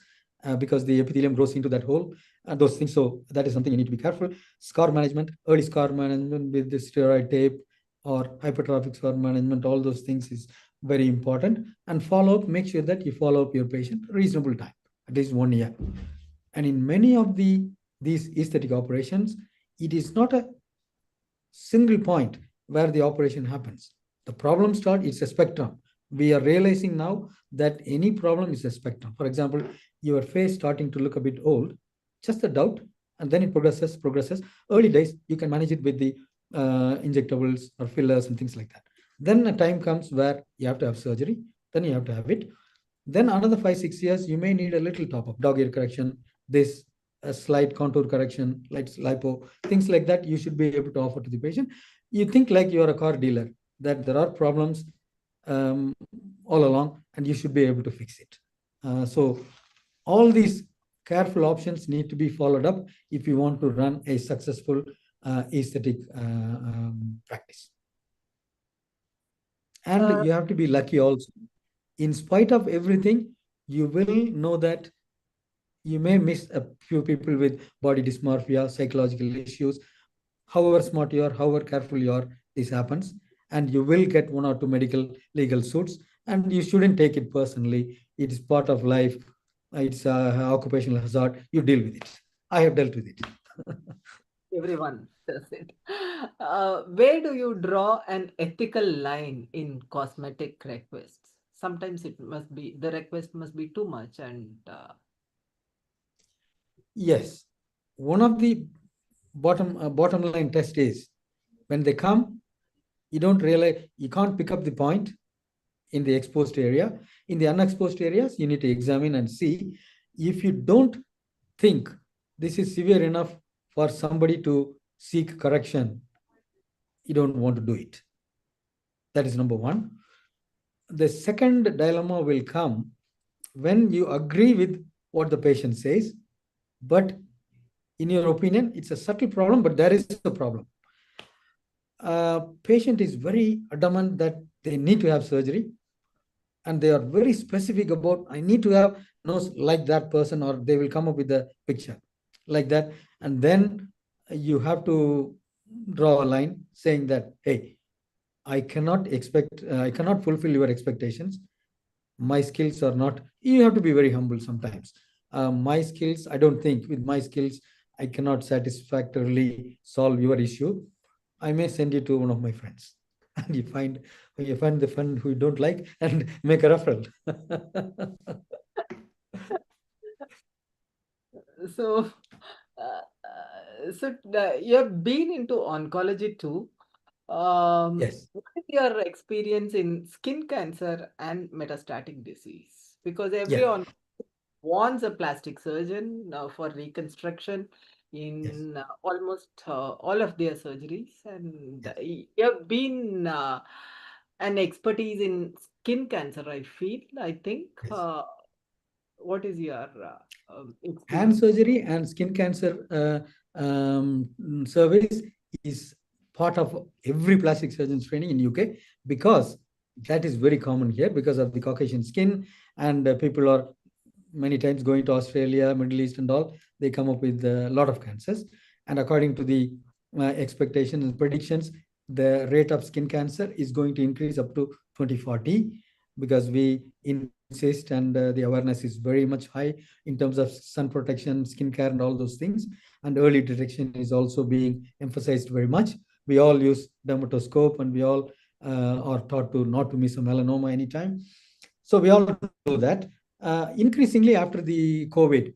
S3: because the epithelium grows into that hole and those things. So that is something you need to be careful. Scar management, early scar management with the steroid tape or hypertrophic scar management, all those things is very important. And follow up, make sure that you follow up your patient reasonable time, at least 1 year. And in many of these aesthetic operations, it is not a single point where the operation happens. The problem start, it's a spectrum. We are realizing now that any problem is a spectrum. For example, your face starting to look a bit old, just a doubt, and then it progresses. Early days, you can manage it with the injectables or fillers and things like that. Then a time comes where you have to have surgery, then you have to have it. Then another 5-6 years, you may need a little top up, dog ear correction, this a slight contour correction, like lipo, things like that, you should be able to offer to the patient. You think like you're a car dealer, that there are problems all along, and you should be able to fix it. So all these careful options need to be followed up if you want to run a successful aesthetic practice. And you have to be lucky also. In spite of everything, you will know that you may miss a few people with body dysmorphia, psychological issues. However smart you are, however careful you are, this happens. And you will get 1 or 2 medical legal suits. And you shouldn't take it personally. It is part of life. It's an occupational hazard. You deal with it. I have dealt with it.
S1: Everyone does it. Where do you draw an ethical line in cosmetic requests? Sometimes the request must be too much, and
S3: yes, one of the bottom line test is when they come, you don't realize, you can't pick up the point in the exposed area. In the unexposed areas, you need to examine and see. If you don't think this is severe enough for somebody to seek correction, you don't want to do it. That is number one. The second dilemma will come when you agree with what the patient says, but in your opinion, it's a subtle problem, but there is a problem. Patient is very adamant that they need to have surgery, and they are very specific about, I need to have nose like that person, or they will come up with a picture like that. And then you have to draw a line saying that, hey, I cannot fulfill your expectations. My skills are not, you have to be very humble sometimes. My skills, I don't think with my skills, I cannot satisfactorily solve your issue. I may send you to one of my friends. and you find the fun who you don't like and make a referral.
S1: So, you have been into oncology too.
S3: Yes,
S1: What is your experience in skin cancer and metastatic disease? Because
S3: yeah,
S1: everyone wants a plastic surgeon for reconstruction
S3: yes,
S1: in almost all of their surgeries, and
S3: yes,
S1: you have been an expertise in skin cancer, I feel. I think.
S3: yes.
S1: What is your
S3: Hand
S1: experience?
S3: surgery and skin cancer service is part of every plastic surgeon's training in UK, because that is very common here because of the Caucasian skin, and people are many times going to Australia, Middle East, and all. They come up with a lot of cancers, and according to the expectations and predictions, the rate of skin cancer is going to increase up to 2040, because we insist, and the awareness is very much high in terms of sun protection, skincare, and all those things. And early detection is also being emphasized very much. We all use dermatoscope, and we all are taught to not to miss a melanoma anytime. So we all do that. Increasingly after the COVID,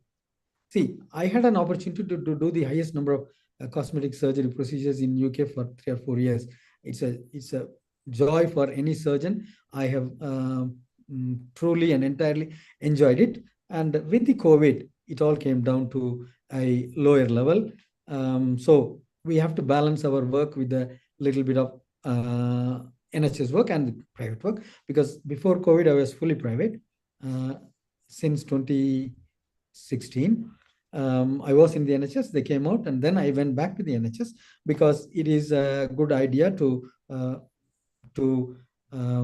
S3: see, I had an opportunity to do the highest number of cosmetic surgery procedures in UK for 3 or 4 years. It's a joy for any surgeon. I have truly and entirely enjoyed it. And with the COVID, it all came down to a lower level. So we have to balance our work with a little bit of NHS work and private work, because before COVID, I was fully private. Uh, since 2016. I was in the NHS, they came out, and then I went back to the NHS because it is a good idea to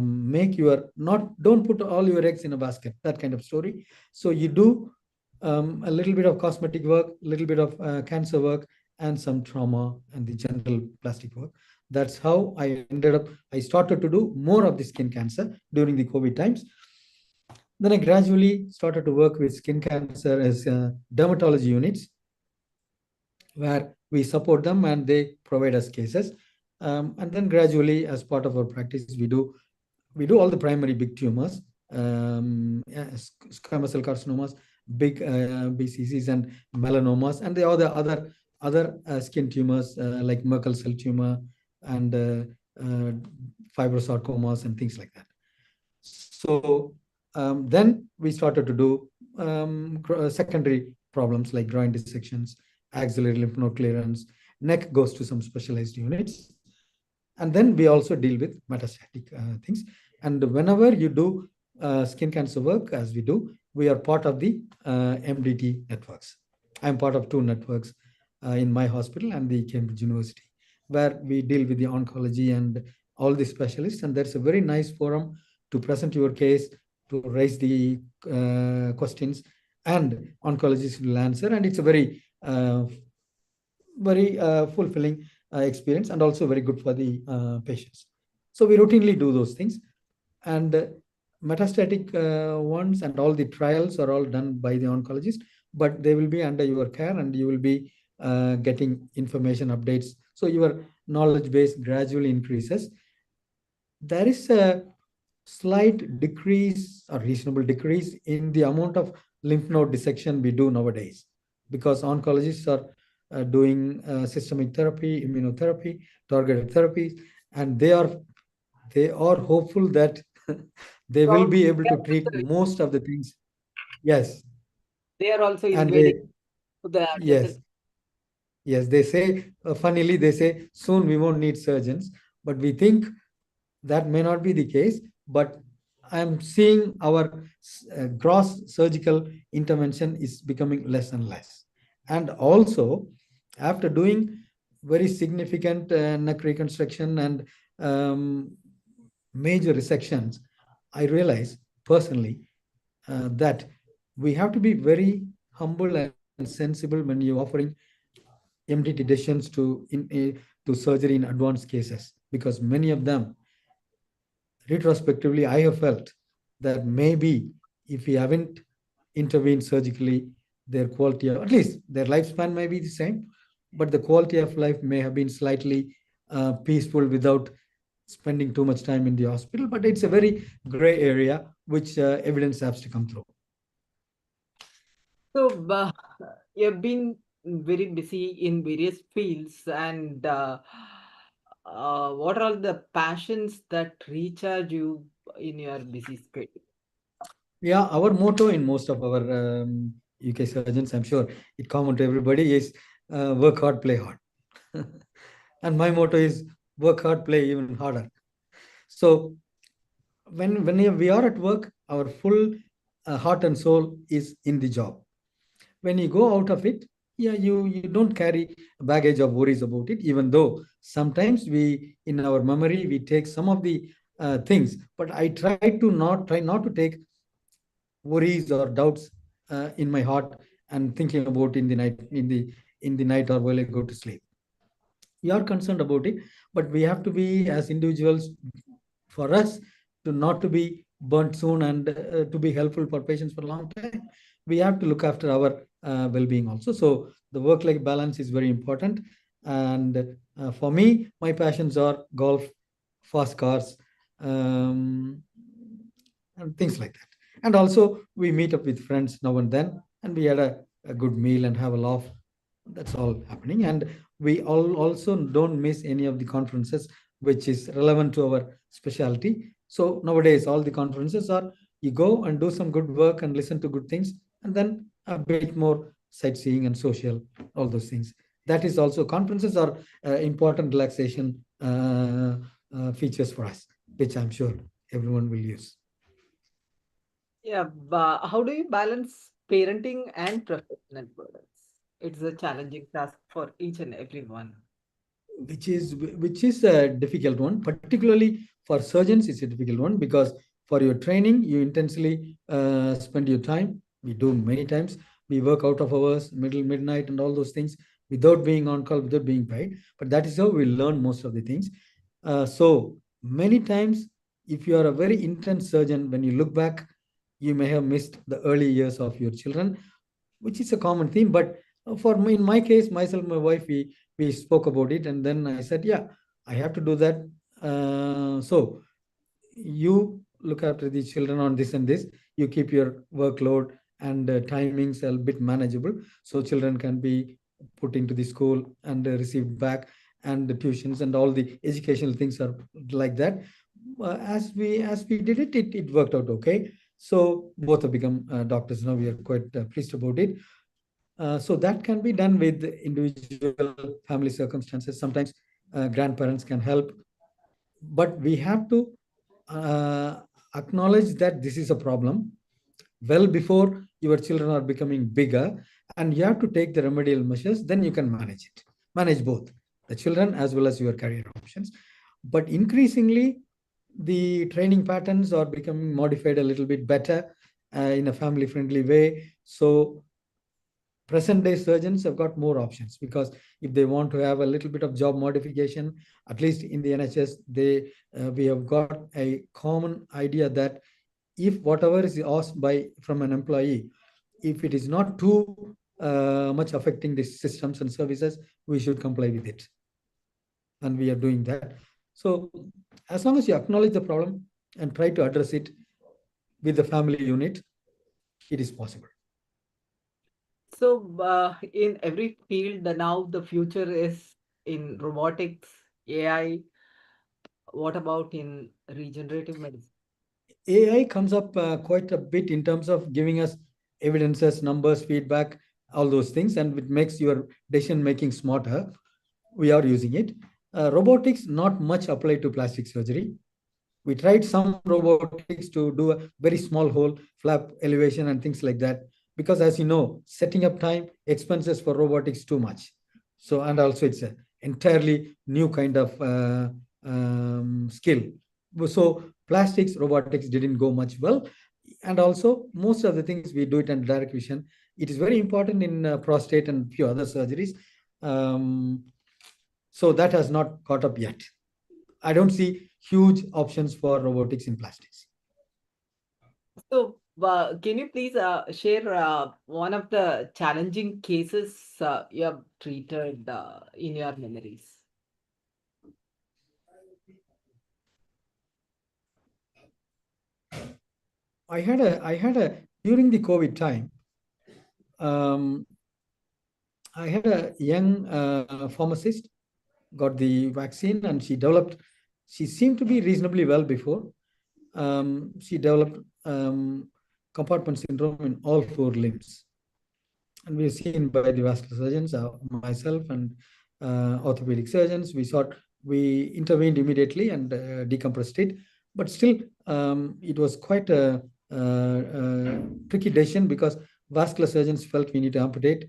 S3: make your not don't put all your eggs in a basket, that kind of story. So you do a little bit of cosmetic work, a little bit of cancer work, and some trauma and the general plastic work. That's how I ended up. I started to do more of the skin cancer during the COVID times. Then I gradually started to work with skin cancer as dermatology units, where we support them and they provide us cases. And then gradually, as part of our practice, we do all the primary big tumors, squamous cell carcinomas, big BCCs, and melanomas, and the other skin tumors like Merkel cell tumor and fibrosarcomas and things like that. So then we started to do secondary problems like groin dissections, axillary lymph node clearance, neck goes to some specialized units. And then we also deal with metastatic things. And whenever you do skin cancer work, as we do, we are part of the MDT networks. I'm part of two networks in my hospital and the Cambridge University, where we deal with the oncology and all the specialists. And there's a very nice forum to present your case, to raise the questions, and oncologists will answer. And it's a very fulfilling experience, and also very good for the patients. So we routinely do those things. And metastatic ones and all the trials are all done by the oncologist, but they will be under your care, and you will be getting information updates. So your knowledge base gradually increases. There is a slight decrease or reasonable decrease in the amount of lymph node dissection we do nowadays, because oncologists are doing systemic therapy, immunotherapy, targeted therapies, and they are hopeful that they will
S1: Probably
S3: be able to treat most of the things. Yes,
S1: they are also
S3: and
S1: invading the dental.
S3: yes, yes, they say, funnily, they say soon we won't need surgeons, but we think that may not be the case. But I'm seeing our gross surgical intervention is becoming less and less. And also, after doing very significant neck reconstruction and major resections, I realize personally that we have to be very humble and sensible when you're offering MDT decisions to surgery in advanced cases, because many of them, retrospectively, I have felt that maybe if we haven't intervened surgically, their quality of, at least their lifespan may be the same, but the quality of life may have been slightly peaceful without spending too much time in the hospital, but it's a very gray area which evidence has to come through.
S1: So, you've been very busy in various fields, and what are the passions that recharge you in your busy schedule?
S3: Yeah, our motto in most of our UK surgeons, I'm sure it common to everybody, is work hard, play hard. And my motto is work hard, play even harder. So when we are at work, our full heart and soul is in the job. When you go out of it, yeah, you don't carry baggage of worries about it, even though sometimes we in our memory we take some of the things, but I try not to take worries or doubts in my heart and thinking about in the night or while I go to sleep. We are concerned about it, but we have to be as individuals, for us to not to be burnt soon and to be helpful for patients for a long time, we have to look after our well-being also. So the work-life balance is very important. And for me, my passions are golf, fast cars, um, and things like that. And also we meet up with friends now and then, and we had a good meal and have a laugh. That's all happening. And we all also don't miss any of the conferences which is relevant to our specialty. So nowadays all the conferences are, you go and do some good work and listen to good things, and then a bit more sightseeing and social, all those things. That is also, conferences are important relaxation features for us, which I'm sure everyone will use.
S1: Yeah, but how do you balance parenting and professional burdens? It's a challenging task for each and everyone.
S3: Which is a difficult one, particularly for surgeons. It's a difficult one because for your training you intensely spend your time. We do many times, we work out of hours, midnight and all those things, without being on call, without being paid, but that is how we learn most of the things. So many times, if you are a very intense surgeon, when you look back, you may have missed the early years of your children, which is a common theme. But for me, in my case, myself, my wife, we spoke about it, and then I said, yeah, I have to do that. So you look after the children on this and this. You keep your workload and timings a bit manageable, so children can be put into the school and received back, and the tuitions and all the educational things are like that. As we did it, it worked out okay. So both have become doctors now. We are quite pleased about it. So that can be done with individual family circumstances. Sometimes grandparents can help, but we have to uh, acknowledge that this is a problem well before your children are becoming bigger, and you have to take the remedial measures. Then you can manage both the children as well as your career options. But increasingly, the training patterns are becoming modified a little bit better in a family friendly way. So present day surgeons have got more options, because if they want to have a little bit of job modification, at least in the NHS, we have got a common idea that if whatever is asked by from an employee, if it is not too much affecting the systems and services, we should comply with it, and we are doing that. So as long as you acknowledge the problem and try to address it with the family unit, it is possible.
S1: So, in every field, now the future is in robotics, AI. What about in regenerative medicine?
S3: AI comes up quite a bit in terms of giving us evidences, numbers, feedback, all those things, and it makes your decision making smarter. We are using it. Robotics, not much applied to plastic surgery. We tried some robotics to do a very small hole, flap elevation, and things like that. Because as you know, setting up time, expenses for robotics too much. So, and also it's a entirely new kind of skill. So plastics, robotics didn't go much well. And also most of the things we do it in direct vision. It is very important in prostate and few other surgeries. Um, so that has not caught up yet. I don't see huge options for robotics in plastics.
S1: So, can you please share one of the challenging cases you have treated in your memories?
S3: I had a during the COVID time. Um, I had a young pharmacist got the vaccine, and she developed. She seemed to be reasonably well before. She developed compartment syndrome in all four limbs, and we were seen by the vascular surgeons, myself and orthopedic surgeons. We intervened immediately and decompressed it, but still it was quite a tricky decision because vascular surgeons felt we need to amputate.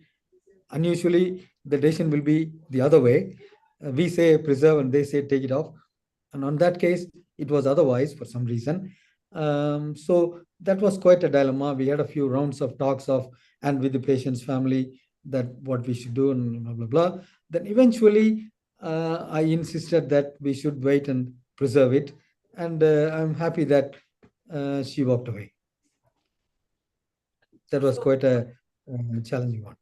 S3: Unusually, the decision will be the other way. We say preserve and they say take it off. And on that case, it was otherwise for some reason. So that was quite a dilemma. We had a few rounds of talks of and with the patient's family that what we should do and blah blah blah. Then eventually, I insisted that we should wait and preserve it, and I'm happy that she walked away. That was
S1: So,
S3: quite a challenging one.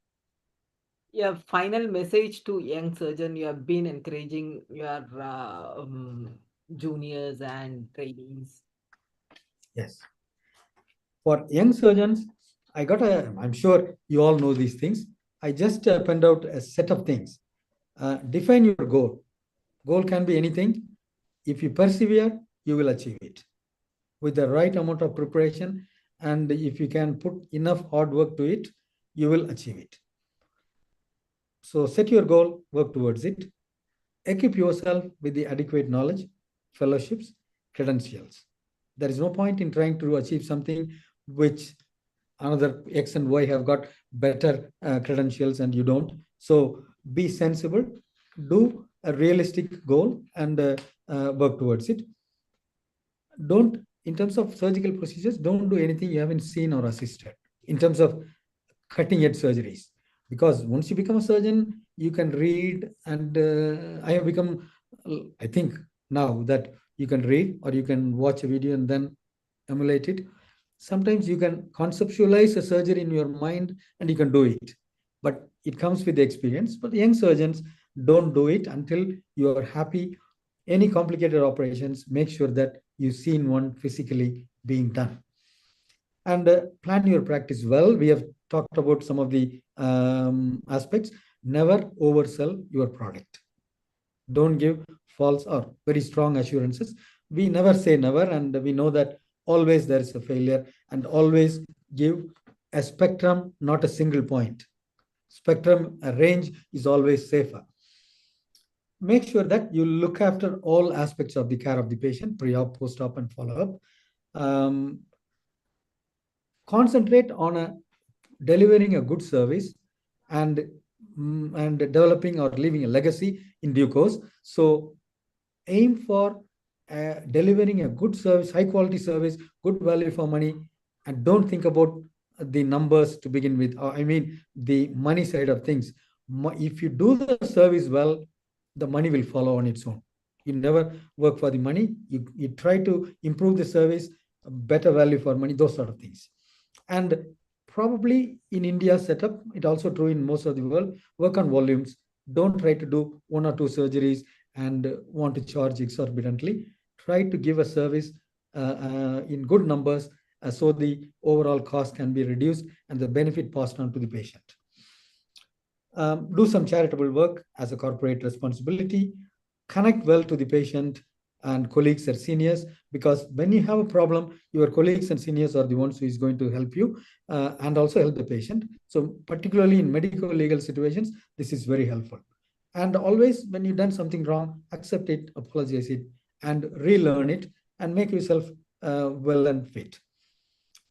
S1: your final message to young surgeon, you have been encouraging your juniors and trainees.
S3: Yes. For young surgeons, I'm sure you all know these things. I just penned out a set of things. Define your goal. Goal can be anything. If you persevere, you will achieve it with the right amount of preparation. And if you can put enough hard work to it, you will achieve it. So set your goal, work towards it. Equip yourself with the adequate knowledge, fellowships, credentials. There is no point in trying to achieve something which another X and Y have got better credentials and you don't. So be sensible, do a realistic goal and work towards it. Don't, in terms of surgical procedures, don't do anything you haven't seen or assisted in terms of cutting edge surgeries. Because once you become a surgeon, you can read, and I have become, I think now that you can read or you can watch a video and then emulate it. Sometimes you can conceptualize a surgery in your mind and you can do it, but it comes with the experience. But young surgeons don't do it until you are happy. Any complicated operations, make sure that you've seen one physically being done. And plan your practice well. We have talked about some of the aspects. Never oversell your product. Don't give false or very strong assurances. We never say never, and we know that always there is a failure, and always give a spectrum, not a single point. Spectrum, a range is always safer. Make sure that you look after all aspects of the care of the patient, pre-op, post-op, and follow-up. Concentrate on delivering a good service and and developing or leaving a legacy in due course. So aim for delivering a good service, high quality service, good value for money, and don't think about the numbers to begin with. I mean, the money side of things. If you do the service well, the money will follow on its own. You never work for the money. You try to improve the service, better value for money, those sort of things. And probably in India setup, it also true in most of the world, work on volumes. Don't try to do one or two surgeries and want to charge exorbitantly. Try to give a service in good numbers so the overall cost can be reduced and the benefit passed on to the patient. Do some charitable work as a corporate responsibility. Connect well to the patient and colleagues or seniors, because when you have a problem, your colleagues and seniors are the ones who is going to help you and also help the patient. So particularly in medical legal situations, this is very helpful. And always when you've done something wrong, accept it, apologize it, and relearn it, and make yourself well and fit.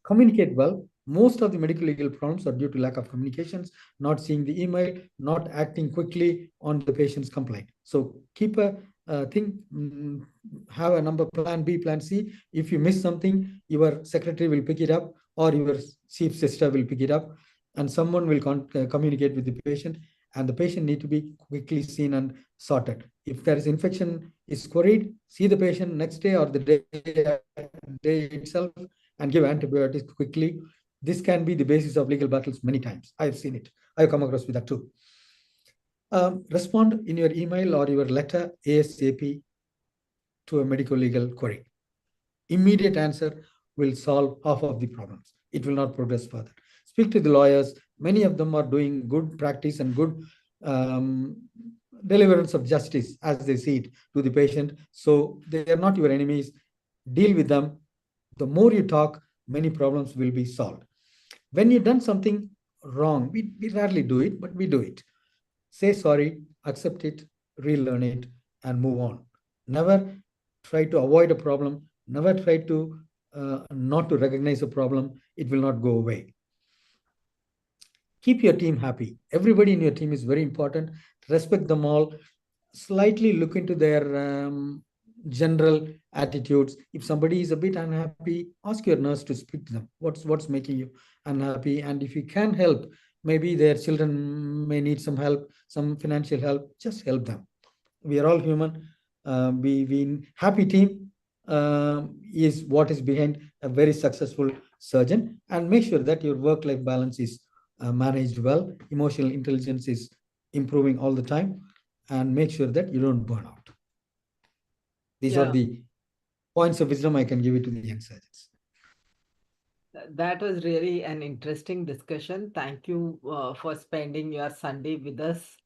S3: Communicate well. Most of the medical legal problems are due to lack of communications, not seeing the email, not acting quickly on the patient's complaint. So keep a have a number, plan B, plan C. If you miss something, your secretary will pick it up or your chief sister will pick it up, and someone will communicate with the patient, and the patient need to be quickly seen and sorted. If there is infection is queried, see the patient next day or the day itself and give antibiotics quickly. This can be the basis of legal battles many times. I've seen it. I've come across with that too. Respond in your email or your letter ASAP to a medical legal query. Immediate answer will solve half of the problems. It will not progress further. Speak to the lawyers. Many of them are doing good practice and good um, deliverance of justice as they see it to the patient. So they are not your enemies. Deal with them. The more you talk, many problems will be solved. When you've done something wrong, we rarely do it, but we do it. Say sorry, accept it, relearn it, and move on. Never try to avoid a problem. Never try to not to recognize a problem. It will not go away. Keep your team happy. Everybody in your team is very important. Respect them all. Slightly look into their general attitudes. If somebody is a bit unhappy, ask your nurse to speak to them. What's making you unhappy? And if you can help, maybe their children may need some help, some financial help, just help them. We are all human. We happy team is what is behind a very successful surgeon. And make sure that your work-life balance is managed well. Emotional intelligence is improving all the time, and make sure that you don't burn out. These are
S1: Yeah.
S3: the points of wisdom I can give it to the young surgeons.
S1: That was really an interesting discussion. Thank you for spending your Sunday with us.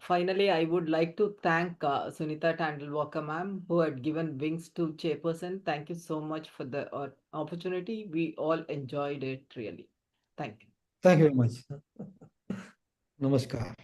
S1: Finally, I would like to thank Sunita Tandulwadkar ma'am, who had given wings to chairperson. Thank you so much for the opportunity. We all enjoyed it really. Thank you.
S3: Thank you very much. Namaskar.